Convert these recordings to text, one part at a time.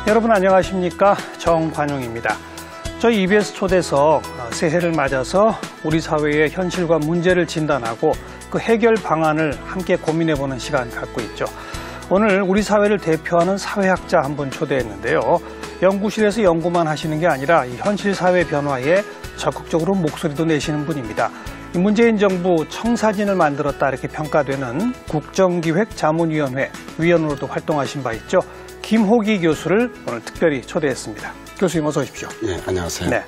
여러분 안녕하십니까? 정관용입니다. 저희 EBS 초대석 새해를 맞아서 우리 사회의 현실과 문제를 진단하고 그 해결 방안을 함께 고민해보는 시간 갖고 있죠. 오늘 우리 사회를 대표하는 사회학자 한 분 초대했는데요. 연구실에서 연구만 하시는 게 아니라 이 현실 사회 변화에 적극적으로 목소리도 내시는 분입니다. 문재인 정부 청사진을 만들었다 이렇게 평가되는 국정기획자문위원회 위원으로도 활동하신 바 있죠. 김호기 교수를 오늘 특별히 초대했습니다. 교수님 어서 오십시오. 네, 안녕하세요. 네,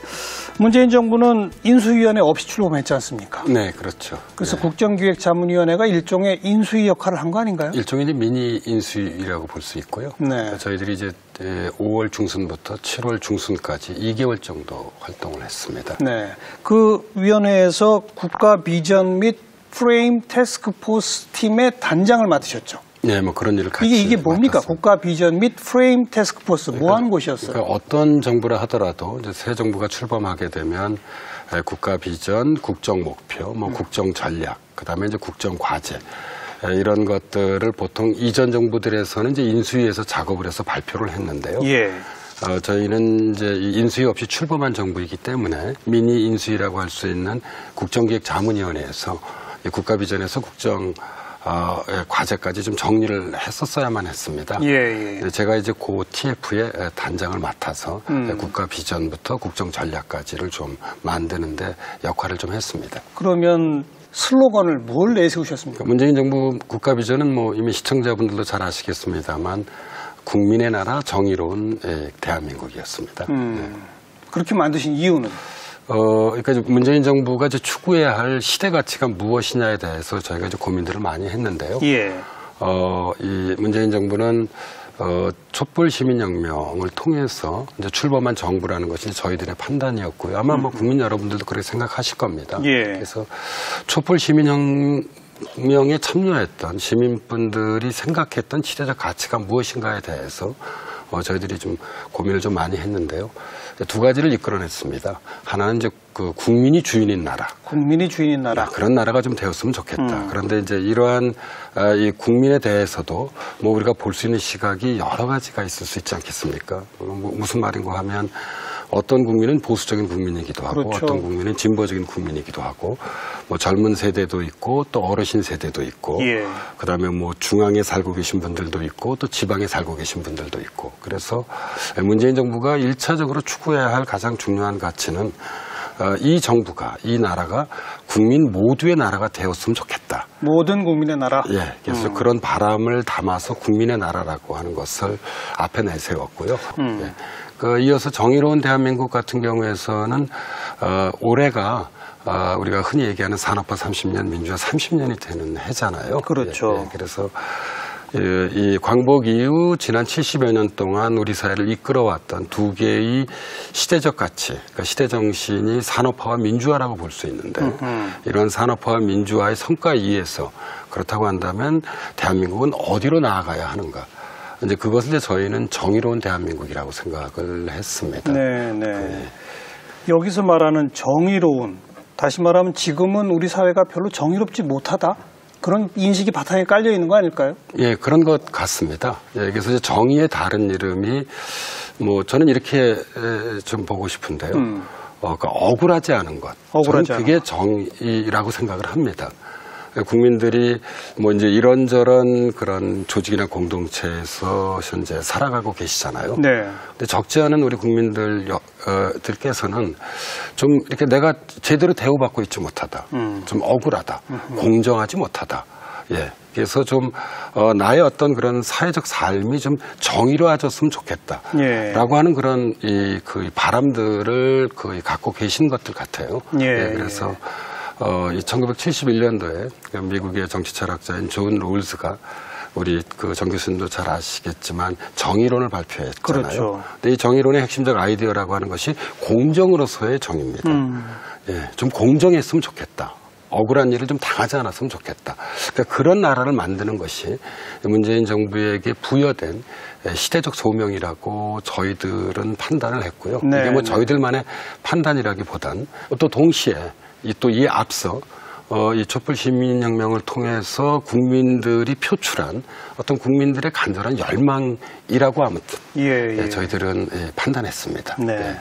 문재인 정부는 인수위원회 없이 출범했지 않습니까? 네, 그렇죠. 그래서 네. 국정기획자문위원회가 일종의 인수위 역할을 한 거 아닌가요? 일종의 미니 인수위라고 볼 수 있고요. 네. 저희들이 이제 5월 중순부터 7월 중순까지 2개월 정도 활동을 했습니다. 네, 그 위원회에서 국가 비전 및 프레임 태스크포스 팀의 단장을 맡으셨죠. 네, 뭐 그런 일을 같이 이게 뭡니까? 맡았습니다. 국가 비전 및 프레임 태스크포스 뭐 하는 곳이었어요? 그러니까 어떤 정부라 하더라도 이제 새 정부가 출범하게 되면 국가 비전, 국정 목표, 뭐 국정 전략, 그다음에 이제 국정 과제 이런 것들을 보통 이전 정부들에서는 이제 인수위에서 작업을 해서 발표를 했는데요. 예. 저희는 이제 이 인수위 없이 출범한 정부이기 때문에 미니 인수위라고 할 수 있는 국정기획자문위원회에서 이 국가 비전에서 국정 과제까지 좀 정리를 했었어야만 했습니다. 예. 제가 이제 고 TF의 단장을 맡아서 국가 비전부터 국정 전략까지를 좀 만드는데 역할을 좀 했습니다. 그러면 슬로건을 뭘 내세우셨습니까? 문재인 정부 국가 비전은 뭐 이미 시청자분들도 잘 아시겠습니다만 국민의 나라 정의로운 대한민국이었습니다. 그렇게 만드신 이유는? 그러니까 문재인 정부가 이제 추구해야 할 시대 가치가 무엇이냐에 대해서 저희가 이제 고민들을 많이 했는데요. 예. 이 문재인 정부는 촛불 시민혁명을 통해서 이제 출범한 정부라는 것이 저희들의 판단이었고요. 아마 뭐 국민 여러분들도 그렇게 생각하실 겁니다. 예. 그래서 촛불 시민혁명에 참여했던 시민분들이 생각했던 시대적 가치가 무엇인가에 대해서 저희들이 좀 고민을 좀 많이 했는데요. 두 가지를 이끌어냈습니다. 하나는 이제 그 국민이 주인인 나라. 국민이 주인인 나라. 그런 나라가 좀 되었으면 좋겠다. 그런데 이제 이러한 이 국민에 대해서도 뭐 우리가 볼 수 있는 시각이 여러 가지가 있을 수 있지 않겠습니까? 무슨 말인가 하면 어떤 국민은 보수적인 국민이기도 하고 그렇죠. 어떤 국민은 진보적인 국민이기도 하고 뭐 젊은 세대도 있고 또 어르신 세대도 있고 예. 그다음에 뭐 중앙에 살고 계신 분들도 있고 또 지방에 살고 계신 분들도 있고 그래서 문재인 정부가 1차적으로 추구해야 할 가장 중요한 가치는 이 정부가 이 나라가 국민 모두의 나라가 되었으면 좋겠다. 모든 국민의 나라. 예, 그래서 그런 바람을 담아서 국민의 나라라고 하는 것을 앞에 내세웠고요. 예. 이어서 정의로운 대한민국 같은 경우에서는 올해가 우리가 흔히 얘기하는 산업화 30년, 민주화 30년이 되는 해잖아요. 그렇죠. 예, 그래서 이 광복 이후 지난 70여 년 동안 우리 사회를 이끌어왔던 두 개의 시대적 가치, 그러니까 시대 정신이 산업화와 민주화라고 볼 수 있는데 이런 산업화와 민주화의 성과에 의해서 그렇다고 한다면 대한민국은 어디로 나아가야 하는가? 이제 그것을 이제 저희는 정의로운 대한민국이라고 생각을 했습니다. 네. 여기서 말하는 정의로운, 다시 말하면 지금은 우리 사회가 별로 정의롭지 못하다? 그런 인식이 바탕에 깔려 있는 거 아닐까요? 예, 그런 것 같습니다. 예, 그래서 이제 정의의 다른 이름이 뭐 저는 이렇게 좀 보고 싶은데요. 그러니까 억울하지 않은 것. 억울하지 저는 그게 정의라고 생각을 합니다. 국민들이 뭐 이제 이런저런 그런 조직이나 공동체에서 현재 살아가고 계시잖아요. 네. 근데 적지 않은 우리 국민들께서는 좀 이렇게 내가 제대로 대우받고 있지 못하다. 좀 억울하다. 공정하지 못하다. 예. 그래서 좀 나의 어떤 그런 사회적 삶이 좀 정의로워졌으면 좋겠다. 예. 라고 하는 그런 그 바람들을 거의 갖고 계신 것들 같아요. 예. 그래서 1971년도에 미국의 정치 철학자인 존 롤스가 우리 그 정 교수님도 잘 아시겠지만 정의론을 발표했잖아요. 그렇죠. 근데 이 정의론의 핵심적 아이디어라고 하는 것이 공정으로서의 정의입니다. 예, 좀 공정했으면 좋겠다. 억울한 일을 좀 당하지 않았으면 좋겠다. 그러니까 그런 나라를 만드는 것이 문재인 정부에게 부여된 시대적 소명이라고 저희들은 판단을 했고요. 네, 이게 뭐 저희들만의 판단이라기보단 또 동시에 또 이에 앞서 이 촛불 시민혁명을 통해서 국민들이 표출한 어떤 국민들의 간절한 열망이라고 아무튼 저희들은 판단했습니다. 네.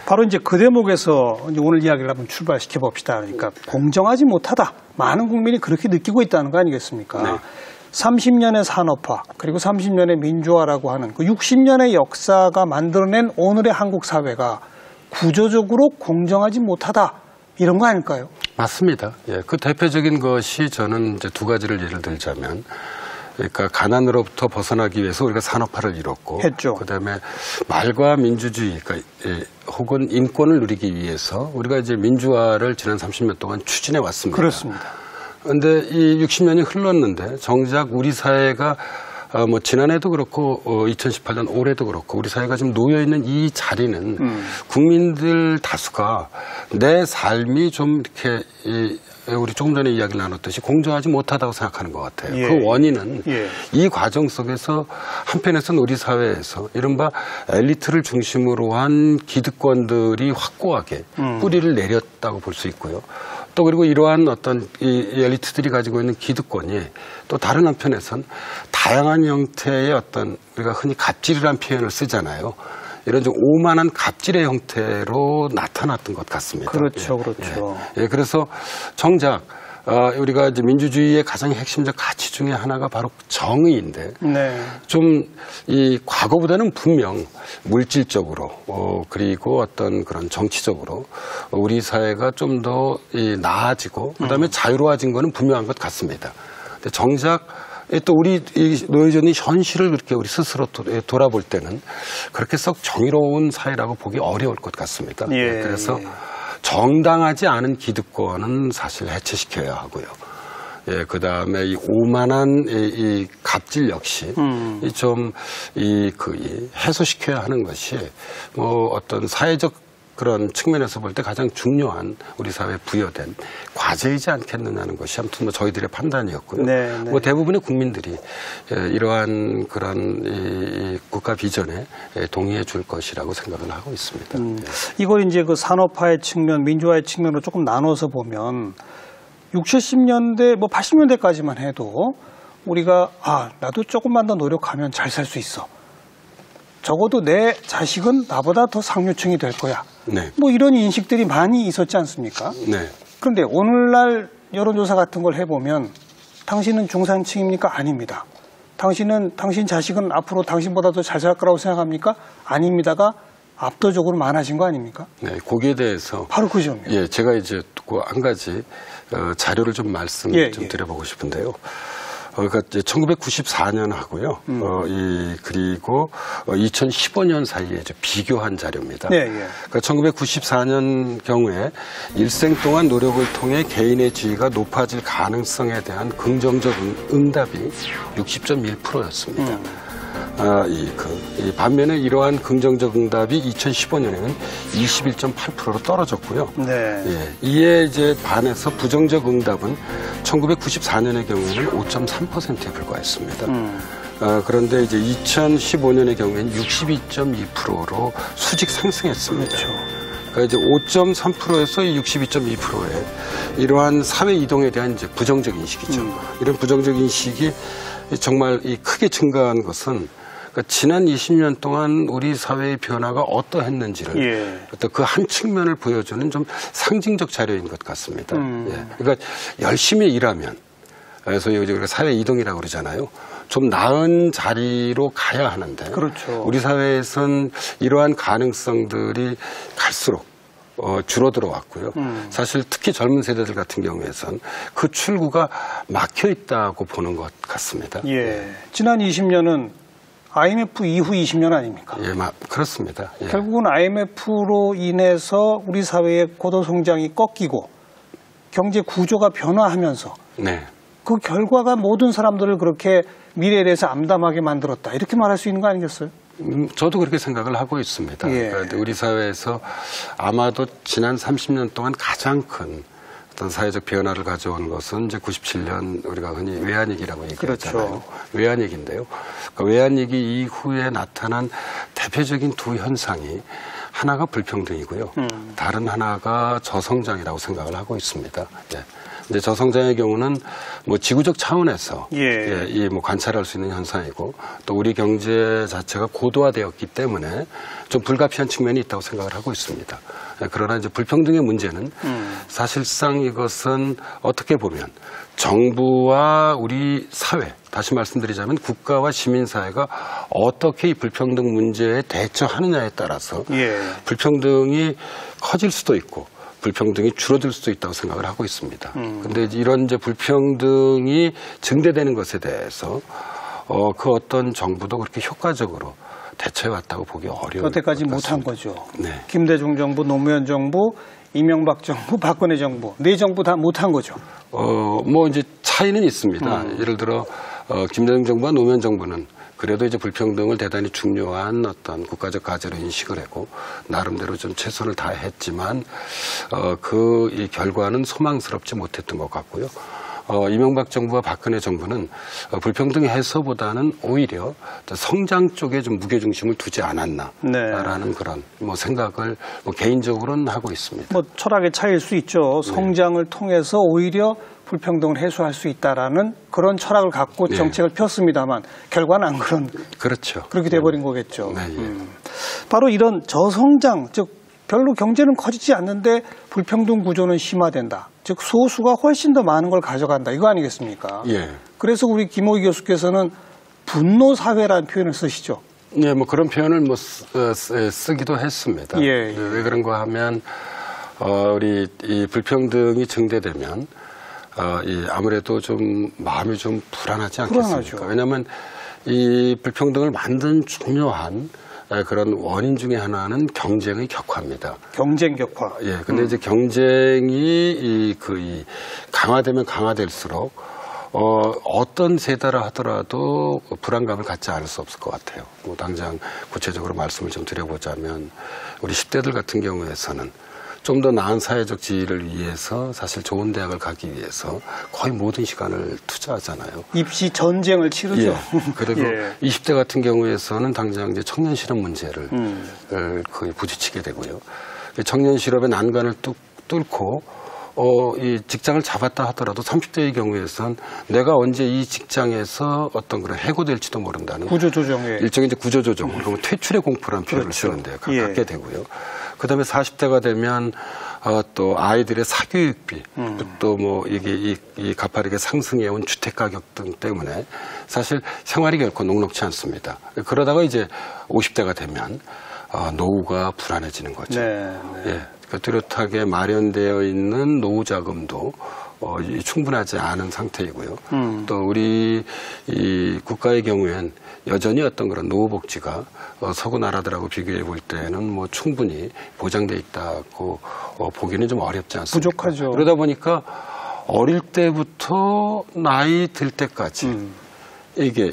바로 이제 그 대목에서 이제 오늘 이야기를 한번 출발시켜 봅시다. 그러니까 공정하지 못하다. 많은 국민이 그렇게 느끼고 있다는 거 아니겠습니까? 네. 30년의 산업화 그리고 30년의 민주화라고 하는 그 60년의 역사가 만들어낸 오늘의 한국 사회가 구조적으로 공정하지 못하다. 이런 거 아닐까요? 맞습니다. 예, 그 대표적인 것이 저는 이제 두 가지를 예를 들자면, 그러니까 가난으로부터 벗어나기 위해서 우리가 산업화를 이뤘고, 했죠. 그다음에 말과 민주주의, 그러니까 혹은 인권을 누리기 위해서 우리가 이제 민주화를 지난 30년 동안 추진해 왔습니다. 그렇습니다. 그런데 이 60년이 흘렀는데 정작 우리 사회가 뭐 지난해도 그렇고 2018년 올해도 그렇고 우리 사회가 지금 놓여 있는 이 자리는 국민들 다수가 내 삶이 좀 이렇게 우리 조금 전에 이야기를 나눴듯이 공정하지 못하다고 생각하는 것 같아요. 예. 그 원인은 예. 이 과정 속에서 한편에서는 우리 사회에서 이른바 엘리트를 중심으로 한 기득권들이 확고하게 뿌리를 내렸다고 볼 수 있고요. 또 그리고 이러한 어떤 이 엘리트들이 가지고 있는 기득권이 또 다른 한편에선 다양한 형태의 어떤 우리가 흔히 갑질이라는 표현을 쓰잖아요. 이런 좀 오만한 갑질의 형태로 나타났던 것 같습니다. 그렇죠, 그렇죠. 예, 그래서 정작 우리가 이제 민주주의의 가장 핵심적 가치 중에 하나가 바로 정의인데, 네. 좀 이 과거보다는 분명 물질적으로 그리고 어떤 그런 정치적으로 우리 사회가 좀 더 나아지고 그다음에 자유로워진 거는 분명한 것 같습니다. 근데 정작 또 우리 놓여져 있는 현실을 그렇게 우리 스스로 돌아볼 때는 그렇게 썩 정의로운 사회라고 보기 어려울 것 같습니다. 예, 그래서 정당하지 않은 기득권은 사실 해체시켜야 하고요. 예, 그 다음에 이 오만한 이 갑질 역시 해소시켜야 하는 것이 뭐 어떤 사회적 그런 측면에서 볼 때 가장 중요한 우리 사회에 부여된 과제이지 않겠느냐는 것이 아무튼 뭐 저희들의 판단이었고요. 네, 네. 뭐 대부분의 국민들이 이러한 그런 이 국가 비전에 동의해 줄 것이라고 생각을 하고 있습니다. 이걸 이제 그 산업화의 측면, 민주화의 측면으로 조금 나눠서 보면 60, 70년대, 뭐 80년대까지만 해도 우리가 나도 조금만 더 노력하면 잘 살 수 있어. 적어도 내 자식은 나보다 더 상류층이 될 거야. 네. 뭐 이런 인식들이 많이 있었지 않습니까? 네. 그런데 오늘날 여론조사 같은 걸 해보면 당신은 중산층입니까? 아닙니다. 당신 자식은 앞으로 당신보다 더 잘 살 거라고 생각합니까? 아닙니다가 압도적으로 많아진 거 아닙니까? 네, 거기에 대해서 바로 그 점이에요. 예, 제가 이제 한 가지 자료를 좀 말씀 좀 드려보고 싶은데요. 그러니까 이제 1994년 하고요. 그리고 2015년 사이에 이제 비교한 자료입니다. 네, 예. 그러니까 1994년 경우에 일생 동안 노력을 통해 개인의 지위가 높아질 가능성에 대한 긍정적 응답이 60.1%였습니다. 반면에 이러한 긍정적 응답이 2015년에는 21.8%로 떨어졌고요. 네. 예, 이에 이제 반해서 부정적 응답은 1994년의 경우에는 5.3%에 불과했습니다. 그런데 이제 2015년의 경우에는 62.2%로 수직 상승했습니다. 그렇죠. 그러니까 이제 5.3%에서 62.2%의 이러한 사회 이동에 대한 이제 부정적 인식이죠. 이런 부정적 인식이 정말 이 크게 증가한 것은 그러니까 지난 20년 동안 우리 사회의 변화가 어떠했는지를 어떤 그 한 측면을 보여주는 좀 상징적 자료인 것 같습니다. 예. 그러니까 열심히 일하면, 소위 우리가 사회 이동이라고 그러잖아요. 좀 나은 자리로 가야 하는데, 그렇죠. 우리 사회에선 이러한 가능성들이 갈수록 줄어들어 왔고요. 사실 특히 젊은 세대들 같은 경우에선 그 출구가 막혀 있다고 보는 것 같습니다. 예. 지난 20년은 IMF 이후 20년 아닙니까? 예, 그렇습니다. 예. 결국은 IMF로 인해서 우리 사회의 고도 성장이 꺾이고 경제 구조가 변화하면서 네. 그 결과가 모든 사람들을 그렇게 미래에 대해서 암담하게 만들었다. 이렇게 말할 수 있는 거 아니겠어요? 저도 그렇게 생각을 하고 있습니다. 예. 그러니까 우리 사회에서 아마도 지난 30년 동안 가장 큰 어떤 사회적 변화를 가져온 것은 이제 97년 우리가 흔히 외환위기라고 얘기하잖아요. 그렇죠. 외환위기인데요. 그러니까 외환위기 이후에 나타난 대표적인 두 현상이 하나가 불평등이고요. 다른 하나가 저성장이라고 생각을 하고 있습니다. 예. 이제 저성장의 경우는 뭐 지구적 차원에서 이 뭐 관찰할 수 있는 현상이고 또 우리 경제 자체가 고도화되었기 때문에 좀 불가피한 측면이 있다고 생각을 하고 있습니다. 그러나 이제 불평등의 문제는 사실상 이것은 어떻게 보면 정부와 우리 사회, 다시 말씀드리자면 국가와 시민사회가 어떻게 이 불평등 문제에 대처하느냐에 따라서 불평등이 커질 수도 있고 불평등이 줄어들 수도 있다고 생각을 하고 있습니다. 그런데 이런 이제 불평등이 증대되는 것에 대해서 그 어떤 정부도 그렇게 효과적으로 대처해 왔다고 보기 어려운 여태까지 못한 거죠. 네. 김대중 정부, 노무현 정부, 이명박 정부, 박근혜 정부, 네 정부 다 못한 거죠. 뭐 이제 차이는 있습니다. 예를 들어 김대중 정부와 노무현 정부는 그래도 이제 불평등을 대단히 중요한 어떤 국가적 과제로 인식을 했고 나름대로 좀 최선을 다했지만 그 이 결과는 소망스럽지 못했던 것 같고요. 이명박 정부와 박근혜 정부는 불평등 해소보다는 오히려 성장 쪽에 좀 무게중심을 두지 않았나라는 그런 뭐 생각을 뭐 개인적으로는 하고 있습니다. 뭐 철학의 차이일 수 있죠. 성장을 통해서 오히려 불평등을 해소할 수 있다라는 그런 철학을 갖고 정책을 폈습니다만 결과는 안 그렇죠. 그렇게 돼버린 거겠죠. 네, 바로 이런 저성장, 즉 별로 경제는 커지지 않는데 불평등 구조는 심화된다. 즉 소수가 훨씬 더 많은 걸 가져간다. 이거 아니겠습니까? 예. 그래서 우리 김호기 교수께서는 분노 사회라는 표현을 쓰시죠. 예, 뭐 그런 표현을 뭐 쓰기도 했습니다. 왜 그런가 하면 우리 이 불평등이 증대되면 아무래도 좀 마음이 좀 불안하지 않겠습니까? 왜냐하면 이 불평등을 만든 중요한 그런 원인 중에 하나는 경쟁의 격화입니다. 경쟁 격화. 예. 근데 이제 경쟁이 강화되면 강화될수록 어떤 세대라 하더라도 불안감을 갖지 않을 수 없을 것 같아요. 뭐 당장 구체적으로 말씀을 좀 드려보자면 우리 10대들 같은 경우에서는 좀 더 나은 사회적 지위를 위해서 사실 좋은 대학을 가기 위해서 거의 모든 시간을 투자하잖아요. 입시 전쟁을 치르죠. 그리고 20대 같은 경우에서는 당장 이제 청년 실업 문제를 거의 부딪히게 되고요. 청년 실업의 난관을 뚫고 이 직장을 잡았다 하더라도 30대의 경우에선 내가 언제 이 직장에서 어떤 그런 해고될지도 모른다는 구조조정에 일종의 이제 구조조정, 그러면 퇴출의 공포라는 표현을 쓰는데 갖게 되고요. 그다음에 40대가 되면 또 아이들의 사교육비, 또 뭐 이게 이 가파르게 상승해온 주택 가격 등 때문에 사실 생활이 결코 녹록지 않습니다. 그러다가 이제 50대가 되면 노후가 불안해지는 거죠. 예. 뚜렷하게 마련되어 있는 노후 자금도 충분하지 않은 상태이고요. 또 우리 이 국가의 경우엔 여전히 어떤 그런 노후 복지가 서구 나라들하고 비교해 볼 때는 뭐 충분히 보장돼 있다고 보기는 좀 어렵지 않습니까? 부족하죠. 그러다 보니까 어릴 때부터 나이 들 때까지 이게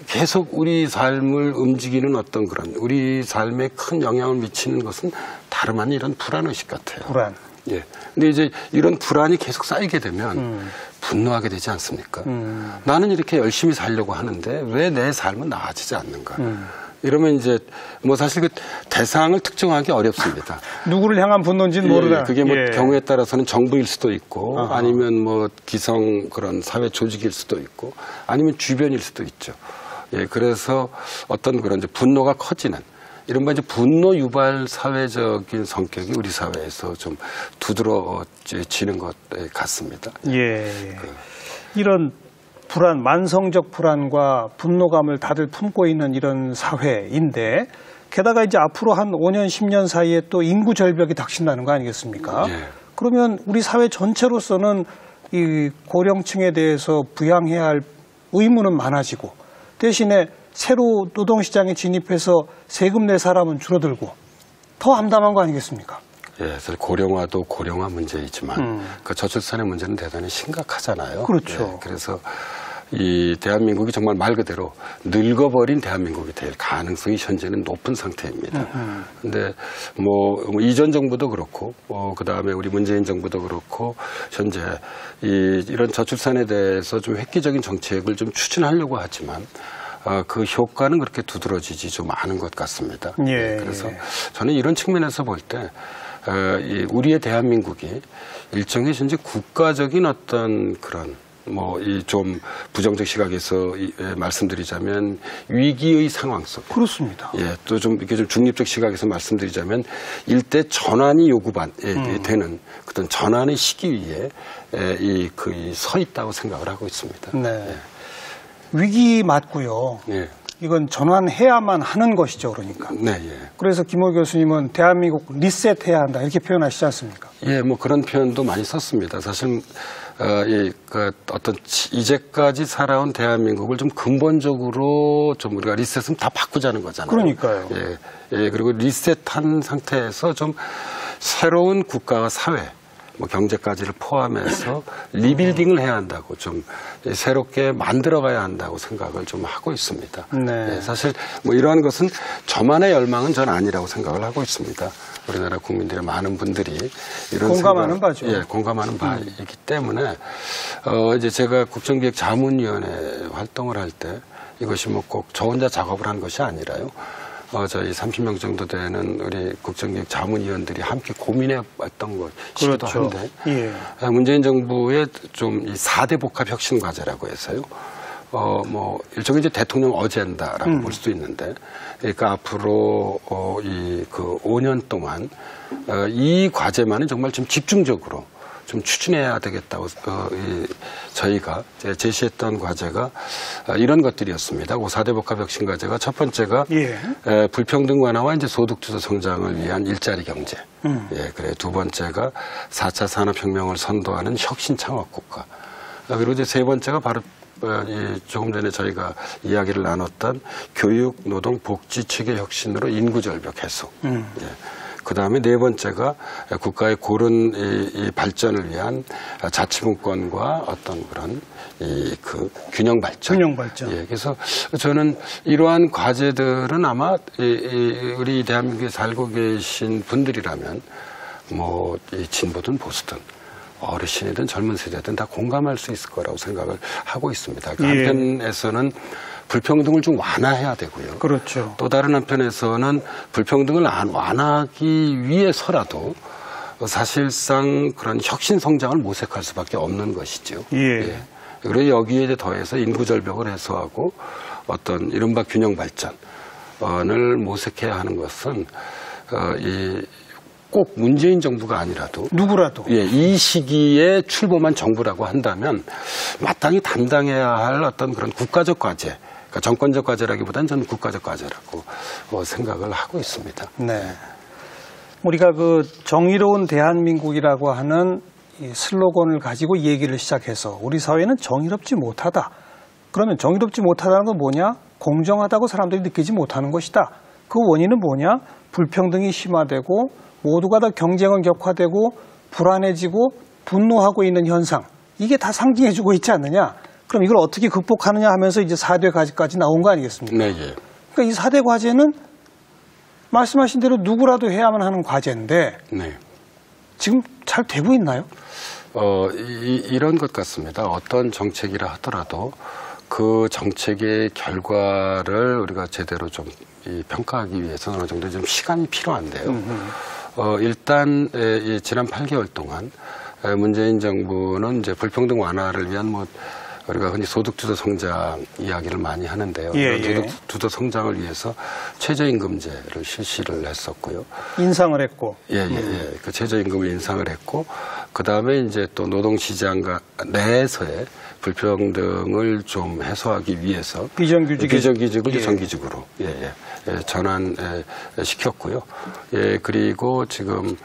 계속 우리 삶을 움직이는 어떤 그런 우리 삶에 큰 영향을 미치는 것은 다름 아닌 이런 불안의식 같아요. 불안. 예. 근데 이제 이런 불안이 계속 쌓이게 되면 분노하게 되지 않습니까? 나는 이렇게 열심히 살려고 하는데 왜 내 삶은 나아지지 않는가? 이러면 이제 뭐 사실 그 대상을 특정하기 어렵습니다. 누구를 향한 분노인지는 모르다. 그게 뭐 경우에 따라서는 정부일 수도 있고 아니면 뭐 기성 그런 사회 조직일 수도 있고 아니면 주변일 수도 있죠. 그래서 어떤 그런 이제 분노가 커지는 이른바 이제 분노 유발 사회적인 성격이 우리 사회에서 좀 두드러지는 것 같습니다. 이런 불안, 만성적 불안과 분노감을 다들 품고 있는 이런 사회인데 게다가 이제 앞으로 한 5년, 10년 사이에 또 인구 절벽이 닥친다는 거 아니겠습니까? 그러면 우리 사회 전체로서는 이 고령층에 대해서 부양해야 할 의무는 많아지고 대신에 새로 노동시장에 진입해서 세금 낼 사람은 줄어들고 더 암담한 거 아니겠습니까? 사실 고령화도 고령화 문제이지만 그 저출산의 문제는 대단히 심각하잖아요. 그렇죠. 그래서 이 대한민국이 정말 말 그대로 늙어버린 대한민국이 될 가능성이 현재는 높은 상태입니다. 근데 뭐 이전 정부도 그렇고 그다음에 우리 문재인 정부도 그렇고 현재 이런 저출산에 대해서 좀 획기적인 정책을 좀 추진하려고 하지만 그 효과는 그렇게 두드러지지 좀 않은 것 같습니다. 그래서 저는 이런 측면에서 볼 때 우리의 대한민국이 일종의 현재 국가적인 어떤 그런 뭐 이 좀 부정적 시각에서 말씀드리자면 위기의 상황 속에 그렇습니다. 또 좀 이렇게 좀 중립적 시각에서 말씀드리자면 일대 전환이 되는 어떤 전환의 시기위에 서 있다고 생각을 하고 있습니다. 위기 맞고요. 이건 전환해야만 하는 것이죠, 그러니까. 그래서 김호 교수님은 대한민국 리셋해야 한다 이렇게 표현하시지 않습니까? 뭐 그런 표현도 많이 썼습니다. 사실 어떤 이제까지 살아온 대한민국을 좀 근본적으로 좀 우리가 리셋은 다 바꾸자는 거잖아요. 그러니까요. 그리고 리셋한 상태에서 좀 새로운 국가와 사회, 뭐 경제까지를 포함해서 리빌딩을 해야 한다고 좀 새롭게 만들어가야 한다고 생각을 좀 하고 있습니다. 사실 뭐 이러한 것은 저만의 열망은 전 아니라고 생각을 하고 있습니다. 우리나라 국민들의 많은 분들이 이런 공감하는 바죠. 공감하는 바이기 때문에 이제 제가 국정기획자문위원회 활동을 할 때 이것이 뭐 꼭 저 혼자 작업을 한 것이 아니라요. 저희 30명 정도 되는 우리 국정기획 자문위원들이 함께 고민해 왔던 것이기도 한데 문재인 정부의 좀 이 4대 복합 혁신 과제라고 해서요. 뭐 일종의 이제 대통령 어젠다라고 볼 수도 있는데 그러니까 앞으로 그 5년 동안 이 과제만은 정말 좀 집중적으로 좀 추진해야 되겠다고 저희가 제시했던 과제가 이런 것들이었습니다. 4대 복합 혁신 과제가 첫 번째가 불평등 완화와 이제 소득주도 성장을 위한 일자리 경제. 두 번째가 4차 산업혁명을 선도하는 혁신 창업 국가. 그리고 이제 세 번째가 바로 조금 전에 저희가 이야기를 나눴던 교육, 노동, 복지 체계 혁신으로 인구 절벽 해소. 그다음에 네 번째가 국가의 고른 이 발전을 위한 자치분권과 어떤 그런 그 균형 발전. 그래서 저는 이러한 과제들은 아마 우리 대한민국에 살고 계신 분들이라면 뭐 진보든 보수든 어르신이든 젊은 세대든 다 공감할 수 있을 거라고 생각을 하고 있습니다. 한편에서는 불평등을 좀 완화해야 되고요. 그렇죠. 또 다른 한편에서는 불평등을 완화하기 위해서라도 사실상 그런 혁신 성장을 모색할 수밖에 없는 것이죠. 그리고 여기에 이제 더해서 인구 절벽을 해소하고 어떤 이른바 균형 발전을 모색해야 하는 것은 꼭 문재인 정부가 아니라도 누구라도 이 시기에 출범한 정부라고 한다면 마땅히 담당해야 할 어떤 그런 국가적 과제, 그러니까 정권적 과제라기보다는 저는 국가적 과제라고 생각을 하고 있습니다. 우리가 그 정의로운 대한민국이라고 하는 이 슬로건을 가지고 얘기를 시작해서 우리 사회는 정의롭지 못하다. 그러면 정의롭지 못하다는 건 뭐냐? 공정하다고 사람들이 느끼지 못하는 것이다. 그 원인은 뭐냐? 불평등이 심화되고 모두가 다 경쟁은 격화되고 불안해지고 분노하고 있는 현상. 이게 다 상징해주고 있지 않느냐? 그럼 이걸 어떻게 극복하느냐 하면서 이제 4대 과제까지 나온 거 아니겠습니까? 그러니까 이 4대 과제는 말씀하신 대로 누구라도 해야만 하는 과제인데 지금 잘 되고 있나요? 이런 것 같습니다. 어떤 정책이라 하더라도 그 정책의 결과를 우리가 제대로 좀 평가하기 위해서는 어느 정도 좀 시간이 필요한데요. 일단 지난 8개월 동안 문재인 정부는 이제 불평등 완화를 위한 우리가 흔히 소득주도 성장 이야기를 많이 하는데요. 예, 소득주도 성장을 위해서 최저임금제를 실시를 했었고요. 인상을 했고. 그 최저임금을 인상을 했고, 그 다음에 이제 또 노동시장 내에서의 불평등을 좀 해소하기 위해서 비정규직을 정규직으로 전환시켰고요. 그리고 지금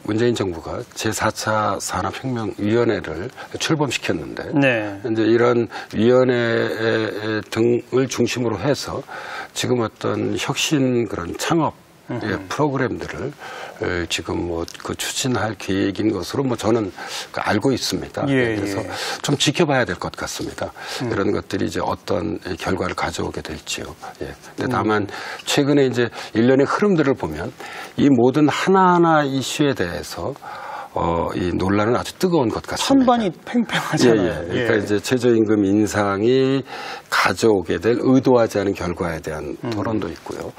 문재인 정부가 제4차 산업혁명위원회를 출범시켰는데, 이제 이런 위원회 등을 중심으로 해서 지금 어떤 혁신 그런 창업 프로그램들을 지금 추진할 계획인 것으로 저는 알고 있습니다. 그래서 좀 지켜봐야 될 것 같습니다. 이런 것들이 이제 어떤 결과를 가져오게 될지요. 근데 다만 최근에 이제 일련의 흐름들을 보면 이 모든 하나하나 이슈에 대해서 이 논란은 아주 뜨거운 것 같습니다. 찬반이 팽팽하잖아요. 그러니까 이제 최저임금 인상이 가져오게 될 의도하지 않은 결과에 대한 토론도 있고요.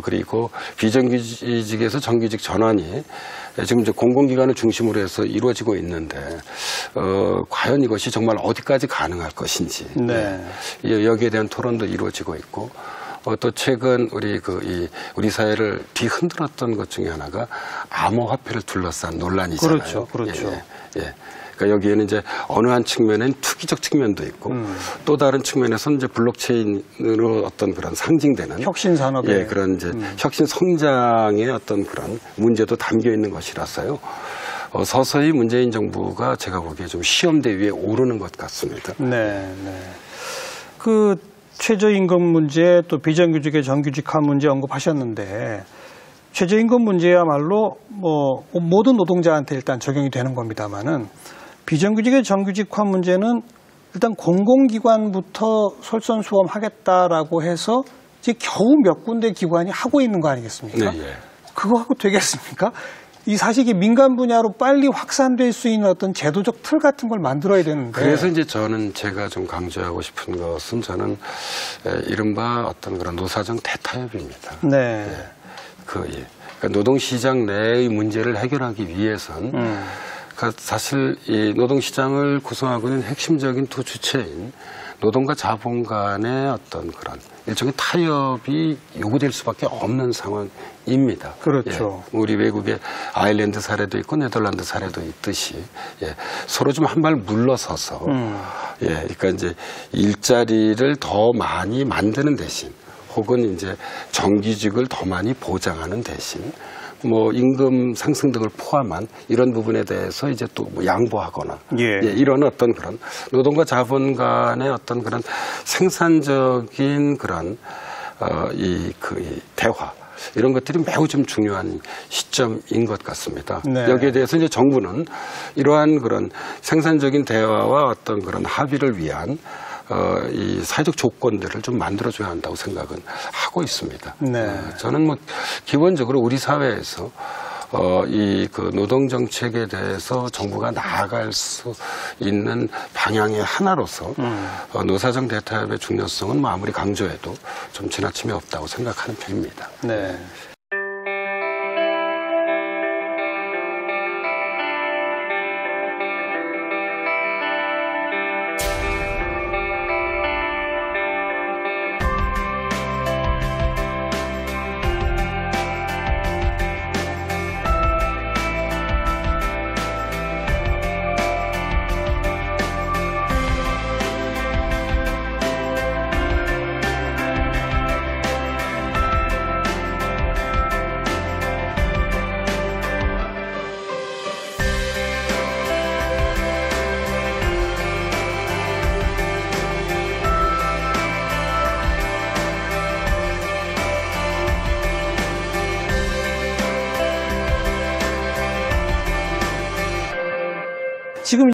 그리고 비정규직에서 정규직 전환이 지금 이제 공공기관을 중심으로 해서 이루어지고 있는데, 과연 이것이 정말 어디까지 가능할 것인지. 여기에 대한 토론도 이루어지고 있고, 또 최근 우리 사회를 뒤흔들었던 것 중에 하나가 암호화폐를 둘러싼 논란이잖아요. 그렇죠. 그러니까 여기에는 이제 어느 한 측면엔 투기적 측면도 있고, 또 다른 측면에서는 이제 블록체인으로 어떤 그런 상징되는 혁신 산업의 그런 이제 혁신 성장의 어떤 그런 문제도 담겨 있는 것이라서요. 서서히 문재인 정부가 제가 보기에 좀 시험대 위에 오르는 것 같습니다. 최저임금 문제, 또 비정규직의 정규직화 문제 언급하셨는데, 최저임금 문제야말로 모든 노동자한테 일단 적용이 되는 겁니다만은, 비정규직의 정규직화 문제는 일단 공공기관부터 솔선수범하겠다라고 해서 이제 겨우 몇 군데 기관이 하고 있는 거 아니겠습니까? 그거 하고 되겠습니까? 이 사실 이게 민간 분야로 빨리 확산될 수 있는 어떤 제도적 틀 같은 걸 만들어야 되는데. 그래서 이제 제가 좀 강조하고 싶은 것은 저는 이른바 어떤 그런 노사정 대타협입니다. 그러니까 노동시장 내의 문제를 해결하기 위해선 사실 이 노동시장을 구성하고 있는 핵심적인 두 주체인 노동과 자본 간의 어떤 그런 일종의 타협이 요구될 수밖에 없는 상황입니다. 우리 외국의 아일랜드 사례도 있고 네덜란드 사례도 있듯이 서로 좀 한 발 물러서서 그러니까 이제 일자리를 더 많이 만드는 대신, 혹은 이제 정규직을 더 많이 보장하는 대신 임금 상승 등을 포함한 이런 부분에 대해서 이제 또 양보하거나 이런 어떤 그런 노동과 자본 간의 어떤 그런 생산적인 그런 이 대화, 이런 것들이 매우 좀 중요한 시점인 것 같습니다. 여기에 대해서 이제 정부는 이러한 그런 생산적인 대화와 어떤 그런 합의를 위한 이 사회적 조건들을 좀 만들어줘야 한다고 생각은 하고 있습니다. 저는 기본적으로 우리 사회에서 노동 정책에 대해서 정부가 나아갈 수 있는 방향의 하나로서 노사정 대타협의 중요성은 아무리 강조해도 좀 지나침이 없다고 생각하는 편입니다.